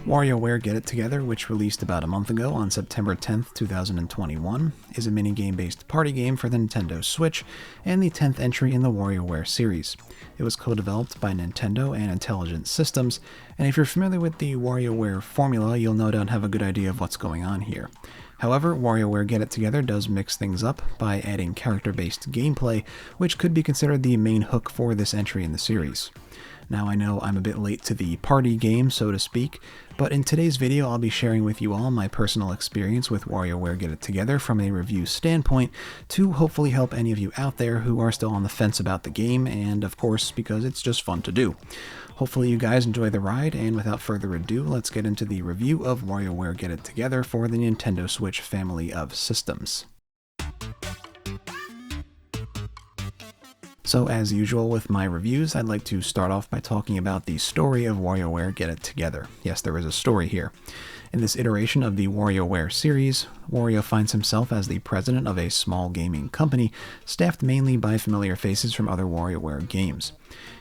WarioWare Get It Together, which released about a month ago on September 10th, 2021, is a minigame-based party game for the Nintendo Switch and the 10th entry in the WarioWare series. It was co-developed by Nintendo and Intelligent Systems, and if you're familiar with the WarioWare formula, you'll no doubt have a good idea of what's going on here. However, WarioWare Get It Together does mix things up by adding character-based gameplay, which could be considered the main hook for this entry in the series. Now I know I'm a bit late to the party game, so to speak, but in today's video I'll be sharing with you all my personal experience with WarioWare Get It Together from a review standpoint to hopefully help any of you out there who are still on the fence about the game, and of course because it's just fun to do. Hopefully you guys enjoy the ride, and without further ado, let's get into the review of WarioWare Get It Together for the Nintendo Switch family of systems. So as usual with my reviews, I'd like to start off by talking about the story of WarioWare Get It Together. Yes, there is a story here. In this iteration of the WarioWare series, Wario finds himself as the president of a small gaming company, staffed mainly by familiar faces from other WarioWare games.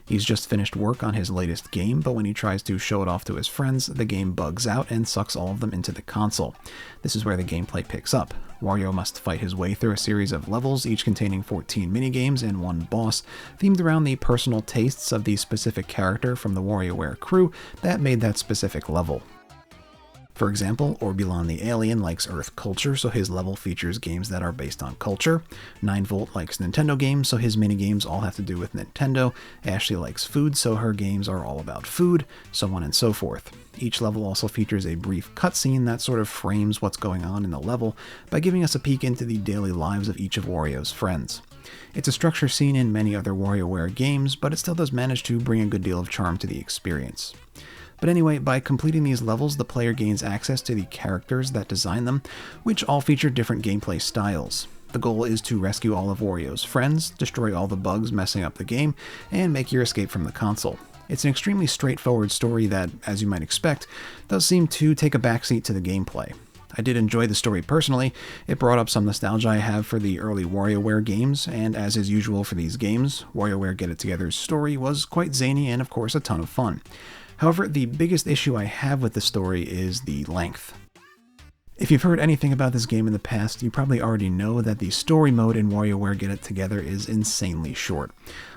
He's just finished work on his latest game, but when he tries to show it off to his friends, the game bugs out and sucks all of them into the console. This is where the gameplay picks up. Wario must fight his way through a series of levels, each containing 14 minigames and one boss, themed around the personal tastes of the specific character from the WarioWare crew that made that specific level. For example, Orbulon the Alien likes Earth culture, so his level features games that are based on culture. 9volt likes Nintendo games, so his minigames all have to do with Nintendo. Ashley likes food, so her games are all about food, so on and so forth. Each level also features a brief cutscene that sort of frames what's going on in the level by giving us a peek into the daily lives of each of Wario's friends. It's a structure seen in many other WarioWare games, but it still does manage to bring a good deal of charm to the experience. But anyway, by completing these levels, the player gains access to the characters that design them, which all feature different gameplay styles. The goal is to rescue all of Wario's friends, destroy all the bugs messing up the game, and make your escape from the console. It's an extremely straightforward story that, as you might expect, does seem to take a backseat to the gameplay. I did enjoy the story personally. It brought up some nostalgia I have for the early WarioWare games, and as is usual for these games, WarioWare Get It Together's story was quite zany and of course a ton of fun. However, the biggest issue I have with the story is the length. If you've heard anything about this game in the past, you probably already know that the story mode in WarioWare Get It Together is insanely short.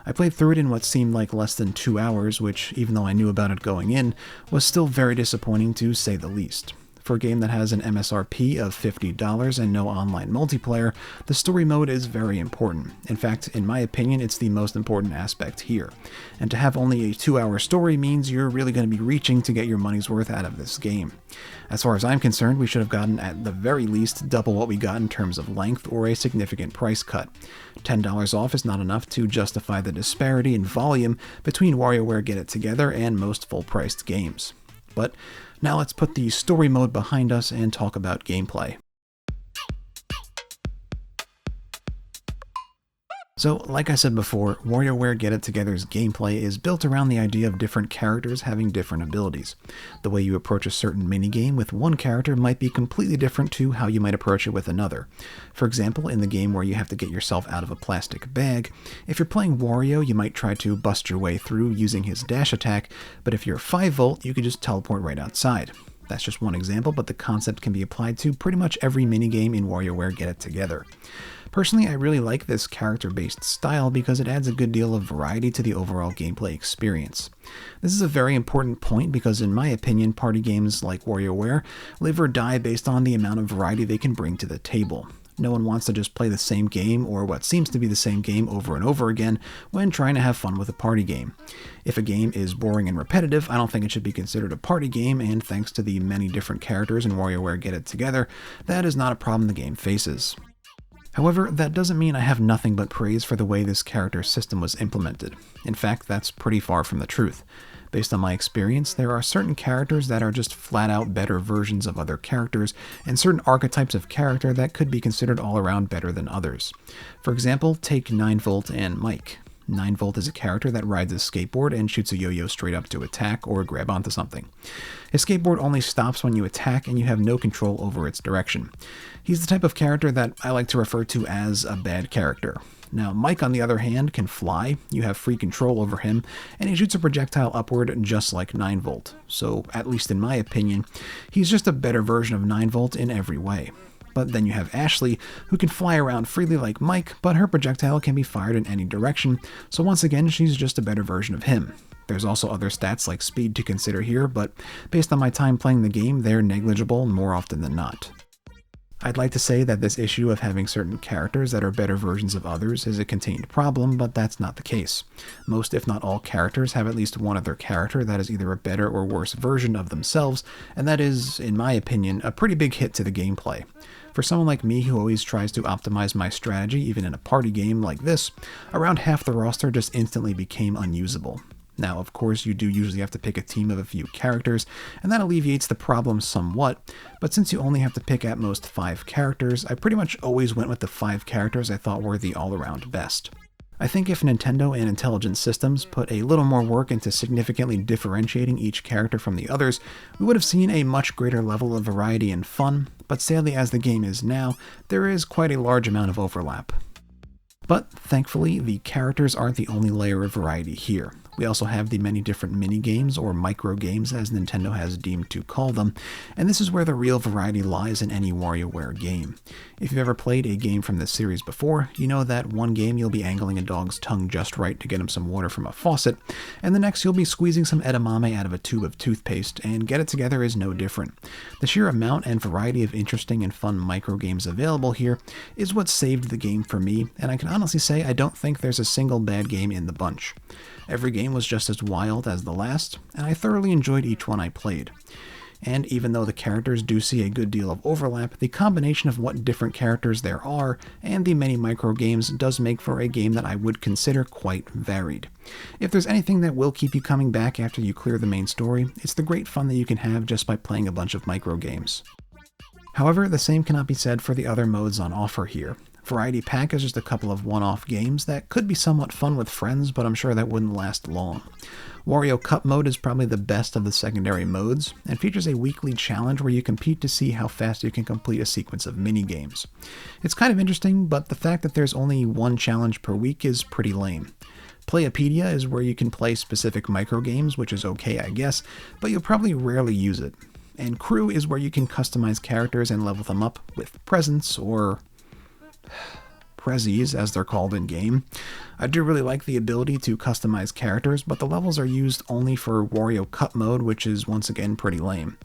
I played through it in what seemed like less than 2 hours, which, even though I knew about it going in, was still very disappointing to say the least. For a game that has an MSRP of $50 and no online multiplayer, the story mode is very important. In fact, in my opinion, it's the most important aspect here. And to have only a 2-hour story means you're really going to be reaching to get your money's worth out of this game. As far as I'm concerned, we should have gotten at the very least double what we got in terms of length or a significant price cut. $10 off is not enough to justify the disparity in volume between WarioWare Get It Together and most full-priced games. But now let's put the story mode behind us and talk about gameplay. So, like I said before, WarioWare Get It Together's gameplay is built around the idea of different characters having different abilities. The way you approach a certain minigame with one character might be completely different to how you might approach it with another. For example, in the game where you have to get yourself out of a plastic bag, if you're playing Wario, you might try to bust your way through using his dash attack, but if you're 5volt, you could just teleport right outside. That's just one example, but the concept can be applied to pretty much every minigame in WarioWare Get It Together. Personally, I really like this character-based style because it adds a good deal of variety to the overall gameplay experience. This is a very important point because, in my opinion, party games like WarioWare live or die based on the amount of variety they can bring to the table. No one wants to just play the same game or what seems to be the same game over and over again when trying to have fun with a party game. If a game is boring and repetitive, I don't think it should be considered a party game, and thanks to the many different characters in WarioWare Get It Together, that is not a problem the game faces. However, that doesn't mean I have nothing but praise for the way this character system was implemented. In fact, that's pretty far from the truth. Based on my experience, there are certain characters that are just flat-out better versions of other characters, and certain archetypes of character that could be considered all around better than others. For example, take 9volt and Mike. 9volt is a character that rides a skateboard and shoots a yo-yo straight up to attack or grab onto something. His skateboard only stops when you attack and you have no control over its direction. He's the type of character that I like to refer to as a bad character. Now, Mike, on the other hand, can fly, you have free control over him, and he shoots a projectile upward just like 9-Volt. So, at least in my opinion, he's just a better version of 9-Volt in every way. But then you have Ashley, who can fly around freely like Mike, but her projectile can be fired in any direction, so once again, she's just a better version of him. There's also other stats like speed to consider here, but based on my time playing the game, they're negligible more often than not. I'd like to say that this issue of having certain characters that are better versions of others is a contained problem, but that's not the case. Most, if not all, characters have at least one other character that is either a better or worse version of themselves, and that is, in my opinion, a pretty big hit to the gameplay. For someone like me who always tries to optimize my strategy even in a party game like this, around half the roster just instantly became unusable. Now, of course, you do usually have to pick a team of a few characters, and that alleviates the problem somewhat, but since you only have to pick at most 5 characters, I pretty much always went with the 5 characters I thought were the all-around best. I think if Nintendo and Intelligent Systems put a little more work into significantly differentiating each character from the others, we would have seen a much greater level of variety and fun, but sadly as the game is now, there is quite a large amount of overlap. But thankfully, the characters aren't the only layer of variety here. We also have the many different mini-games, or micro-games as Nintendo has deemed to call them, and this is where the real variety lies in any WarioWare game. If you've ever played a game from this series before, you know that one game you'll be angling a dog's tongue just right to get him some water from a faucet, and the next you'll be squeezing some edamame out of a tube of toothpaste, and Get It Together is no different. The sheer amount and variety of interesting and fun micro-games available here is what saved the game for me, and I can honestly say I don't think there's a single bad game in the bunch. Every game was just as wild as the last, and I thoroughly enjoyed each one I played. And even though the characters do see a good deal of overlap, the combination of what different characters there are and the many micro games does make for a game that I would consider quite varied. If there's anything that will keep you coming back after you clear the main story, it's the great fun that you can have just by playing a bunch of micro games. However, the same cannot be said for the other modes on offer here. Variety Pack is just a couple of one-off games that could be somewhat fun with friends, but I'm sure that wouldn't last long. Wario Cup mode is probably the best of the secondary modes, and features a weekly challenge where you compete to see how fast you can complete a sequence of mini-games. It's kind of interesting, but the fact that there's only one challenge per week is pretty lame. Playapedia is where you can play specific micro-games, which is okay I guess, but you'll probably rarely use it. And Crew is where you can customize characters and level them up with presents, or prezzies, as they're called in-game. I do really like the ability to customize characters, but the levels are used only for Wario Cup mode, which is once again pretty lame.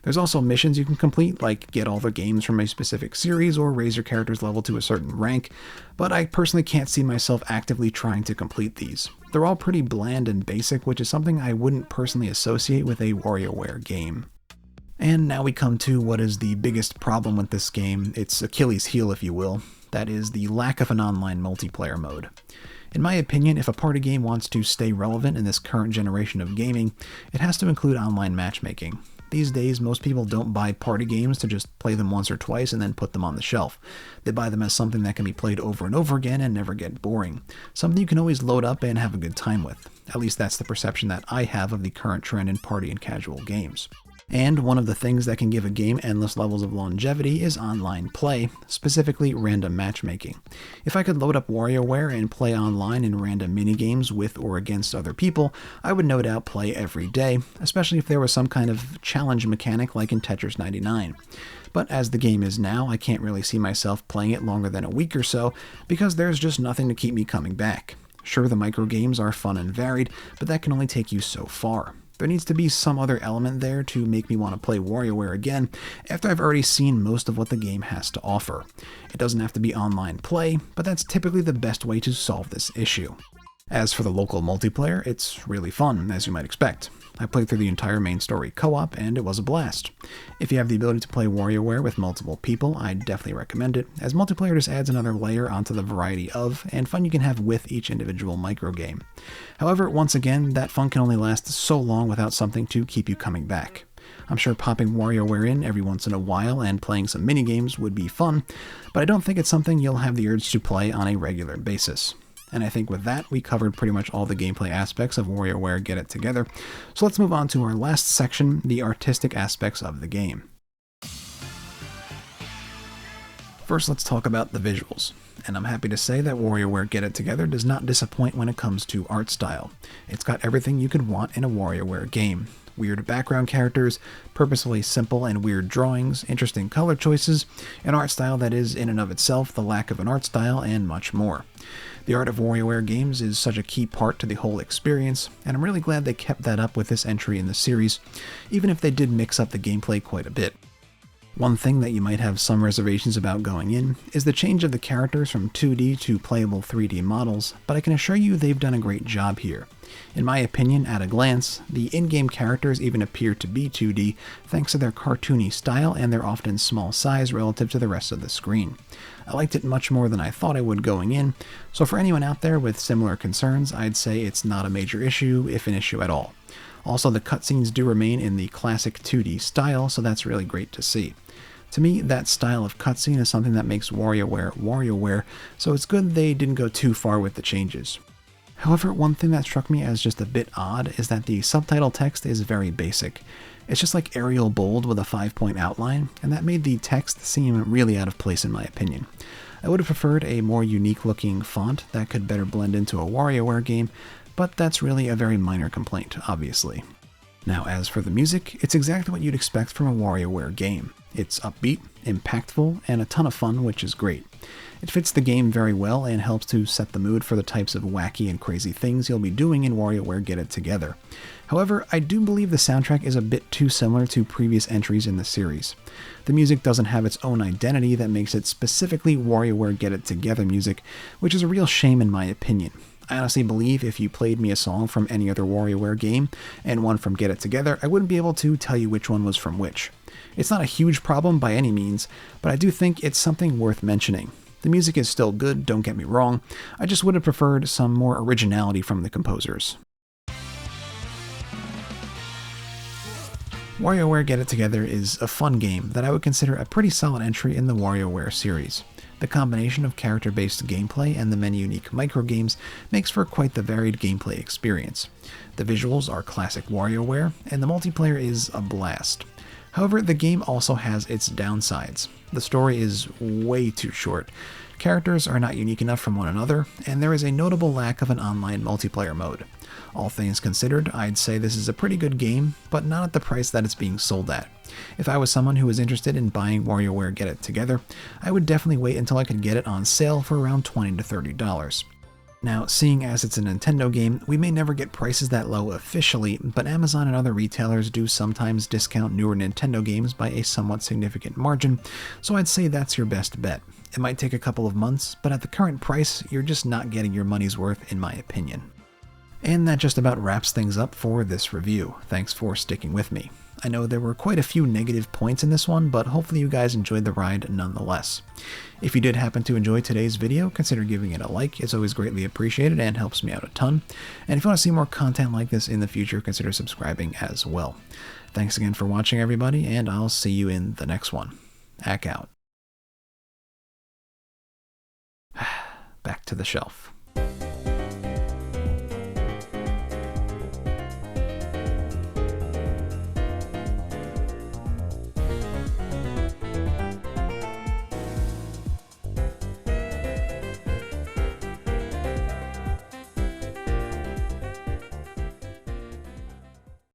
There's also missions you can complete, like get all the games from a specific series or raise your character's level to a certain rank, but I personally can't see myself actively trying to complete these. They're all pretty bland and basic, which is something I wouldn't personally associate with a WarioWare game. And now we come to what is the biggest problem with this game, its Achilles heel if you will. That is the lack of an online multiplayer mode. In my opinion, if a party game wants to stay relevant in this current generation of gaming, it has to include online matchmaking. These days, most people don't buy party games to just play them once or twice and then put them on the shelf. They buy them as something that can be played over and over again and never get boring. Something you can always load up and have a good time with. At least that's the perception that I have of the current trend in party and casual games. And one of the things that can give a game endless levels of longevity is online play, specifically random matchmaking. If I could load up WarioWare and play online in random minigames with or against other people, I would no doubt play every day, especially if there was some kind of challenge mechanic like in Tetris 99. But as the game is now, I can't really see myself playing it longer than a week or so, because there's just nothing to keep me coming back. Sure, the micro games are fun and varied, but that can only take you so far. There needs to be some other element there to make me want to play WarioWare again after I've already seen most of what the game has to offer. It doesn't have to be online play, but that's typically the best way to solve this issue. As for the local multiplayer, it's really fun, as you might expect. I played through the entire main story co-op, and it was a blast. If you have the ability to play WarioWare with multiple people, I'd definitely recommend it, as multiplayer just adds another layer onto the variety of, and fun you can have with each individual microgame. However, once again, that fun can only last so long without something to keep you coming back. I'm sure popping WarioWare in every once in a while and playing some minigames would be fun, but I don't think it's something you'll have the urge to play on a regular basis. And I think with that, we covered pretty much all the gameplay aspects of WarioWare Get It Together, so let's move on to our last section, the artistic aspects of the game. First, let's talk about the visuals. And I'm happy to say that WarioWare Get It Together does not disappoint when it comes to art style. It's got everything you could want in a WarioWare game. Weird background characters, purposefully simple and weird drawings, interesting color choices, an art style that is in and of itself the lack of an art style, and much more. The art of WarioWare games is such a key part to the whole experience, and I'm really glad they kept that up with this entry in the series, even if they did mix up the gameplay quite a bit. One thing that you might have some reservations about going in is the change of the characters from 2D to playable 3D models, but I can assure you they've done a great job here. In my opinion, at a glance, the in-game characters even appear to be 2D thanks to their cartoony style and their often small size relative to the rest of the screen. I liked it much more than I thought I would going in, so for anyone out there with similar concerns, I'd say it's not a major issue, if an issue at all. Also, the cutscenes do remain in the classic 2D style, so that's really great to see. To me, that style of cutscene is something that makes WarioWare WarioWare, so it's good they didn't go too far with the changes. However, one thing that struck me as just a bit odd is that the subtitle text is very basic. It's just like Arial bold with a 5-point outline, and that made the text seem really out of place in my opinion. I would have preferred a more unique looking font that could better blend into a WarioWare game, but that's really a very minor complaint, obviously. Now, as for the music, it's exactly what you'd expect from a WarioWare game. It's upbeat, impactful, and a ton of fun, which is great. It fits the game very well and helps to set the mood for the types of wacky and crazy things you'll be doing in WarioWare Get It Together. However, I do believe the soundtrack is a bit too similar to previous entries in the series. The music doesn't have its own identity that makes it specifically WarioWare Get It Together music, which is a real shame in my opinion. I honestly believe if you played me a song from any other WarioWare game and one from Get It Together, I wouldn't be able to tell you which one was from which. It's not a huge problem by any means, but I do think it's something worth mentioning. The music is still good, don't get me wrong, I just would have preferred some more originality from the composers. WarioWare Get It Together is a fun game that I would consider a pretty solid entry in the WarioWare series. The combination of character-based gameplay and the many unique microgames makes for quite the varied gameplay experience. The visuals are classic WarioWare, and the multiplayer is a blast. However, the game also has its downsides. The story is way too short, characters are not unique enough from one another, and there is a notable lack of an online multiplayer mode. All things considered, I'd say this is a pretty good game, but not at the price that it's being sold at. If I was someone who was interested in buying WarioWare Get It Together, I would definitely wait until I could get it on sale for around $20 to $30. Now, seeing as it's a Nintendo game, we may never get prices that low officially, but Amazon and other retailers do sometimes discount newer Nintendo games by a somewhat significant margin, so I'd say that's your best bet. It might take a couple of months, but at the current price, you're just not getting your money's worth in my opinion. And that just about wraps things up for this review. Thanks for sticking with me. I know there were quite a few negative points in this one, but hopefully you guys enjoyed the ride nonetheless. If you did happen to enjoy today's video, consider giving it a like. It's always greatly appreciated and helps me out a ton. And if you want to see more content like this in the future, consider subscribing as well. Thanks again for watching, everybody, and I'll see you in the next one. Ack out. Back to the shelf.